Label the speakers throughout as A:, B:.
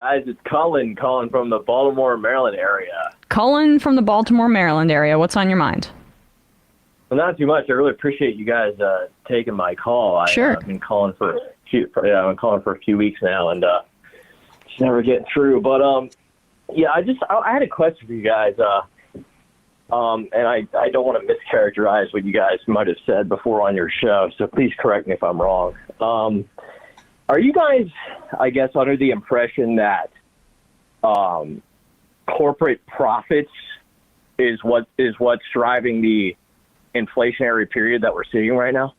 A: Guys, it's Cullin calling from the Baltimore, Maryland area.
B: Cullin from the Baltimore, Maryland area. What's on your mind?
A: Well, not too much. I really appreciate you guys taking my call.
B: Sure.
A: I've been calling for a few weeks now, and just never getting through. But I had a question for you guys. And I don't want to mischaracterize what you guys might have said before on your show, so please correct me if I'm wrong. Are you guys, I guess, under the impression that corporate profits is what's driving the inflationary period that we're seeing right now?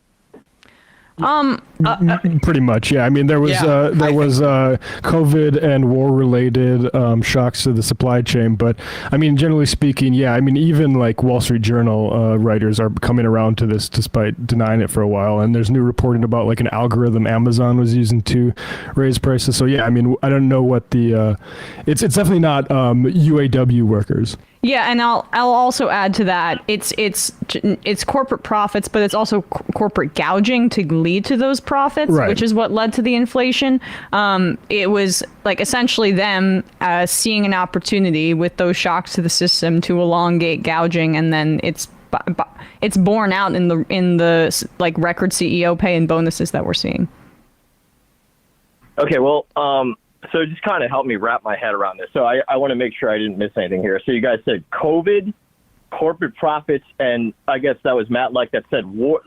C: Pretty much, yeah. I mean, there was COVID and war-related shocks to the supply chain, but I mean, generally speaking, yeah. I mean, even like Wall Street Journal writers are coming around to this despite denying it for a while. And there's new reporting about like an algorithm Amazon was using to raise prices. So yeah, I mean, I don't know what the it's definitely not UAW workers.
B: Yeah, and I'll also add to that, it's corporate profits, but it's also corporate gouging to lead to those profits, right, which is what led to the inflation. It was like essentially them seeing an opportunity with those shocks to the system to elongate gouging, and then it's borne out in the like record CEO pay and bonuses that we're seeing.
A: Okay, well, so just kind of help me wrap my head around this. So I want to make sure I didn't miss anything here. So you guys said COVID, corporate profits, and I guess that was Matt like that said war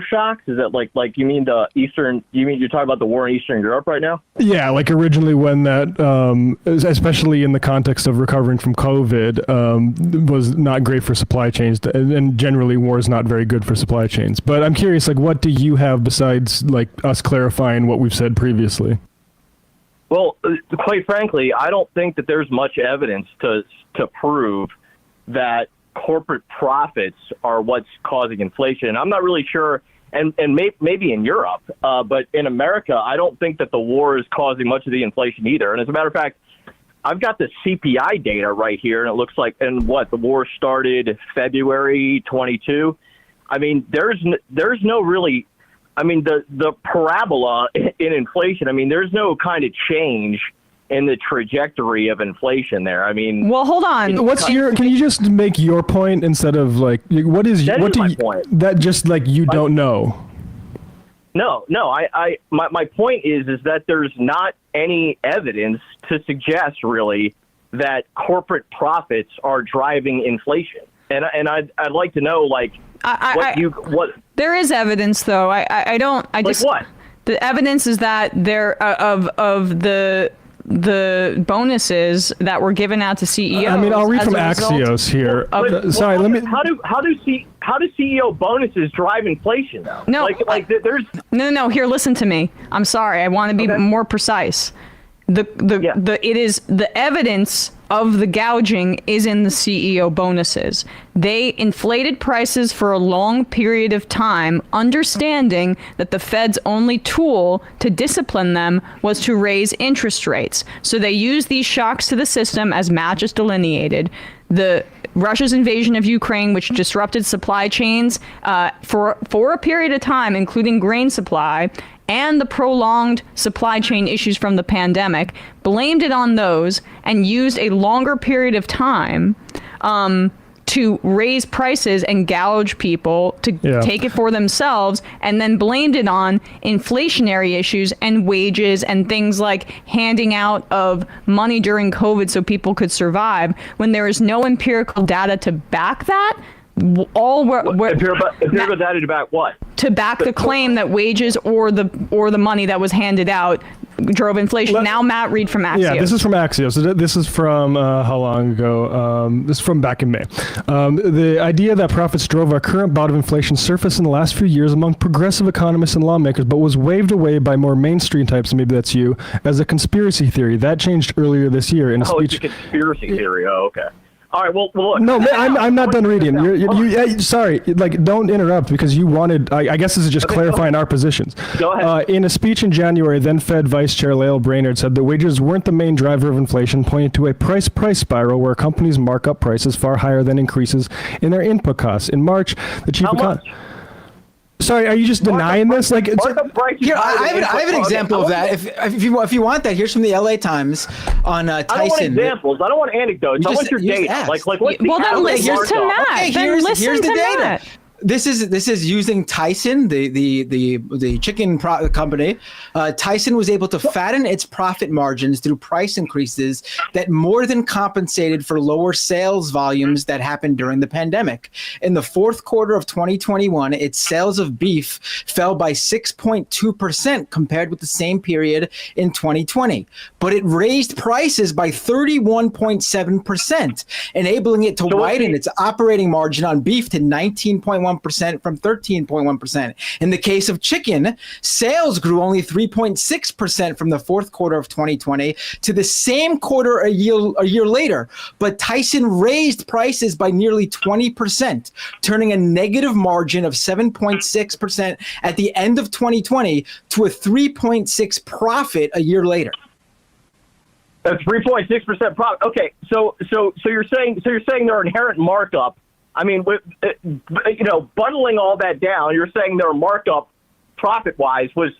A: shocks. Is that like you mean you're talking about the war in Eastern Europe right now? Yeah,
C: like originally when that, especially in the context of recovering from COVID, was not great for supply chains, and generally war is not very good for supply chains. But I'm curious, like, what do you have besides like us clarifying what we've said previously?
A: Well, quite frankly, I don't think that there's much evidence to prove that corporate profits are what's causing inflation. I'm not really sure, and maybe in Europe, but in America, I don't think that the war is causing much of the inflation either. And as a matter of fact, I've got the CPI data right here, and it looks like, the war started February 22. I mean, there's no really. I mean, the parabola in inflation, I mean, there's no kind of change in the trajectory of inflation there. I mean,
B: well, hold on.
C: Can you just make your point instead of like, what is my point? That just like you don't know.
A: No, my point is that there's not any evidence to suggest really that corporate profits are driving inflation. And I'd like to know, like, what
B: there is evidence though.
A: What?
B: The evidence is that there of the bonuses that were given out to CEOs.
C: I mean, I'll read from Axios here.
A: How do CEO bonuses drive inflation though?
B: No,
A: there's
B: no. Here, listen to me. I'm sorry. I want to be more precise. The evidence of the gouging is in the CEO bonuses. They inflated prices for a long period of time, understanding that the Fed's only tool to discipline them was to raise interest rates. So they used these shocks to the system, as Matt just delineated. Russia's invasion of Ukraine, which disrupted supply chains for a period of time, including grain supply, and the prolonged supply chain issues from the pandemic, blamed it on those and used a longer period of time to raise prices and gouge people to take it for themselves, and then blamed it on inflationary issues and wages and things like handing out of money during COVID so people could survive, when there is no empirical data to back that.
A: Empirical data to back what?
B: To back the claim that wages or the money that was handed out drove inflation. Now, Matt, read from Axios.
C: Yeah, this is from Axios. This is from how long ago? This is from back in May. The idea that profits drove our current bout of inflation surfaced in the last few years among progressive economists and lawmakers, but was waved away by more mainstream types, maybe that's you, as a conspiracy theory. That changed earlier this year in a speech.
A: It's a conspiracy theory. Oh, okay. All right. Well, look.
C: No, I'm not done reading. Sorry, like, don't interrupt because you wanted. I guess this is just clarifying our positions.
A: Go ahead.
C: In a speech in January, then Fed Vice Chair Lael Brainerd said that wages weren't the main driver of inflation, pointing to a price spiral where companies mark up prices far higher than increases in their input costs. In March, the chief economist. Sorry, are you just denying this? Like,
D: Here, I have an example of that. If you want that, here's from the LA Times on Tyson.
A: I don't want examples. I don't want anecdotes. I want your data. Like what's the
B: well, then listen to Matt.
D: Okay, here's the data. Matt. This is using Tyson, the chicken company. Tyson was able to fatten its profit margins through price increases that more than compensated for lower sales volumes that happened during the pandemic. In the fourth quarter of 2021, its sales of beef fell by 6.2% compared with the same period in 2020, but it raised prices by 31.7%, enabling it to widen its operating margin on beef to 19.1% from 13.1%. In the case of chicken, sales grew only 3.6% from the fourth quarter of 2020 to the same quarter a year later. But Tyson raised prices by nearly 20%, turning a negative margin of 7.6% at the end of 2020 to a 3.6% profit a year later.
A: That's 3.6% profit. Okay, so you're saying their inherent markup. I mean, bundling all that down, you're saying their markup, profit-wise, was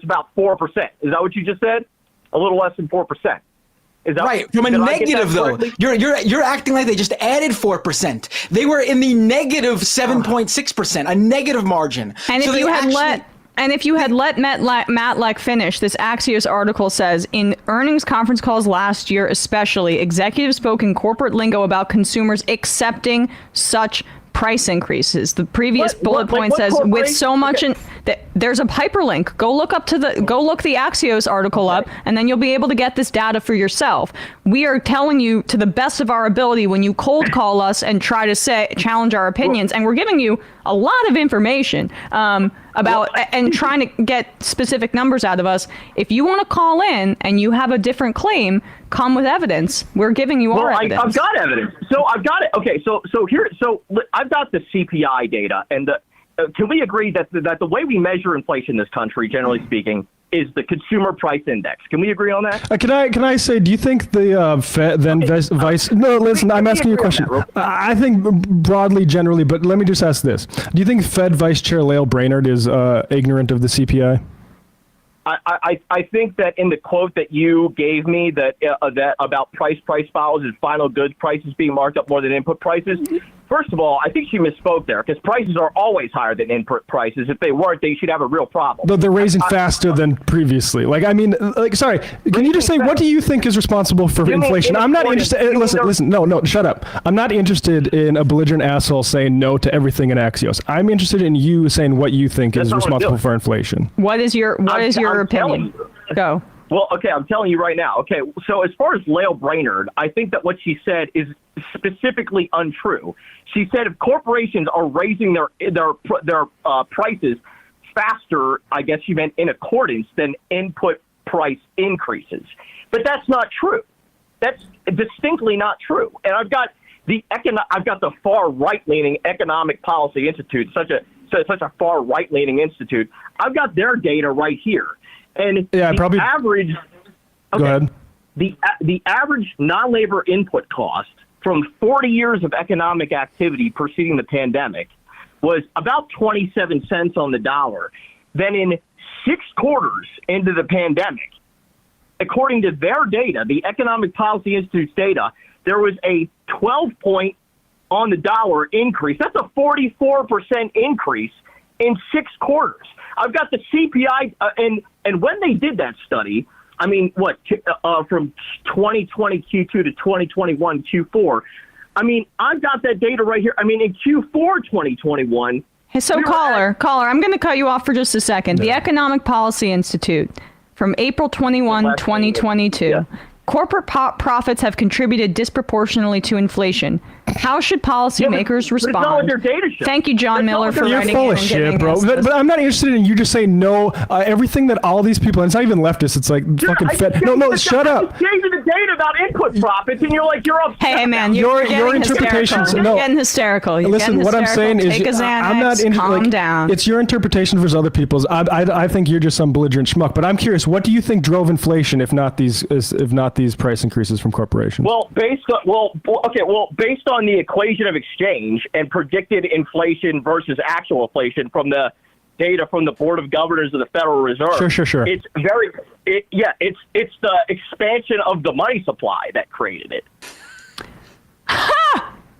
A: about 4%. Is that what you just said? A little less than 4%. Is that
D: right? From a negative, though, you're acting like they just added 4%. They were in the negative 7.6%, a negative margin.
B: And so if you had let Matt finish, this Axios article says, in earnings conference calls last year especially, executives spoke in corporate lingo about consumers accepting such price increases. The previous bullet point says, with so much there's a hyperlink. Go look the Axios article up, and then you'll be able to get this data for yourself. We are telling you to the best of our ability when you cold call us and try to challenge our opinions, and we're giving you a lot of information about and trying to get specific numbers out of us. If you want to call in and you have a different claim, come with evidence. We're giving you our evidence.
A: I've got evidence. So I've got it. Okay. So I've got the CPI data, and can we agree that the way we measure inflation in this country, generally speaking, is the consumer price index? Can we agree on that?
C: Can I say, do you think the vice? No, listen, I'm asking you a question. I think broadly, generally, but let me just ask this: do you think Fed Vice Chair Lael Brainerd is ignorant of the CPI?
A: I think that in the quote that you gave me that about price follows and final goods prices being marked up more than input prices. First of all, I think she misspoke there because prices are always higher than input prices. If they weren't, they should have a real problem.
C: But they're raising faster than previously. Sorry, can you just say, what do you think is responsible for inflation? I'm not interested. Listen, no, shut up. I'm not interested in a belligerent asshole saying no to everything in Axios. I'm interested in you saying what you think is responsible for inflation.
B: What is your opinion? Go.
A: Well, okay, I'm telling you right now. Okay, so as far as Lael Brainerd, I think that what she said is specifically untrue. She said if corporations are raising their prices faster, I guess she meant in accordance, than input price increases. But that's not true. That's distinctly not true. And I've got the far right-leaning Economic Policy Institute, such a far right-leaning institute. I've got their data right here. And average. Okay,
C: go ahead.
A: The average non-labor input cost from 40 years of economic activity preceding the pandemic was about 27 cents on the dollar. Then in 6 quarters into the pandemic, according to their data, the Economic Policy Institute's data, there was a 12-point on the dollar increase. That's a 44% increase in 6 quarters. I've got the CPI, and when they did that study, I mean, from 2020 Q2 to 2021 Q4, I mean, I've got that data right here. I mean, in Q4 2021.
B: So, caller, I'm going to cut you off for just a second. No. The Economic Policy Institute, from April 21, 2022. Yeah. Corporate profits have contributed disproportionately to inflation. How should policymakers respond?
A: That's not what their data shows.
B: Thank you, John Miller, for writing in.
C: You're full of shit, bro. But I'm not interested in you just saying no. Everything that all these people, and it's not even leftists, it's like fucking Fed. No, shut up.
A: I gave you the data about input profits, and you're like, you're upset.
B: Hey, man, your interpretations. You're getting hysterical.
C: Listen, what I'm saying is,
B: take a Xanax,
C: I'm not interested.
B: Calm down.
C: It's your interpretation versus other people's. I think you're just some belligerent schmuck. But I'm curious, what do you think drove inflation, if not these price increases from corporations?
A: Well, based on the equation of exchange and predicted inflation versus actual inflation from the data from the Board of Governors of the Federal Reserve.
C: Sure.
A: It's it's the expansion of the money supply that created it.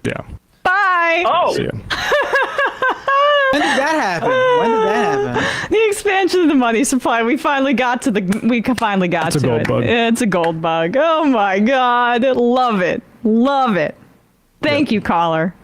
C: Yeah.
B: Bye.
A: Oh.
C: See ya.
D: When did that happen?
B: The expansion of the money supply. We finally got to it.
C: It's a gold bug.
B: It's a gold bug. Oh my God. Love it. Thank you, caller.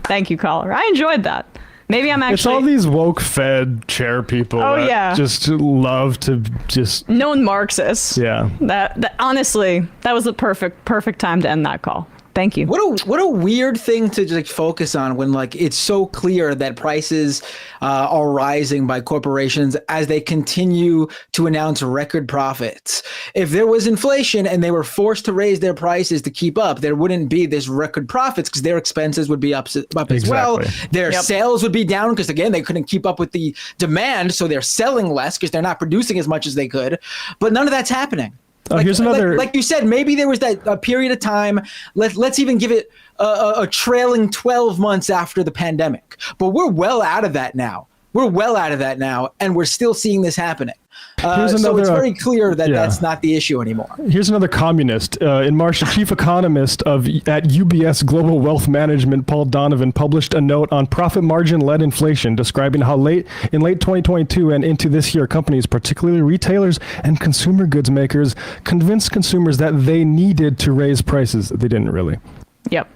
B: I enjoyed that. Maybe I'm actually.
C: It's all these woke Fed chair people. that just love to just.
B: Known Marxists.
C: Yeah.
B: That honestly, that was the perfect time to end that call. Thank you.
D: What a weird thing to just focus on when it's so clear that prices are rising by corporations as they continue to announce record profits. If there was inflation and they were forced to raise their prices to keep up, there wouldn't be this record profits because their expenses would be up as well. Their sales would be down because again they couldn't keep up with the demand, so they're selling less because they're not producing as much as they could. But none of that's happening.
C: Here's another.
D: Like you said, maybe there was that period of time. Let's even give it a trailing 12 months after the pandemic. But we're well out of that now. And we're still seeing this happening. So it's very clear that that's not the issue anymore.
C: Here's another communist. In March, the chief economist at UBS Global Wealth Management, Paul Donovan, published a note on profit margin-led inflation, describing how late 2022 and into this year, companies, particularly retailers and consumer goods makers, convinced consumers that they needed to raise prices. They didn't really.
B: Yep.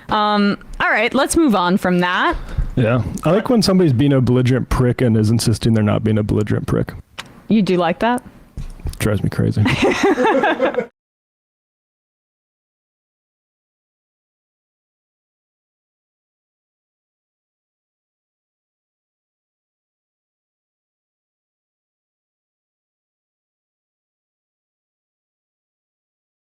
B: All right, let's move on from that.
C: Yeah. I like when somebody's being a belligerent prick and is insisting they're not being a belligerent prick.
B: You do like that?
C: Drives me crazy.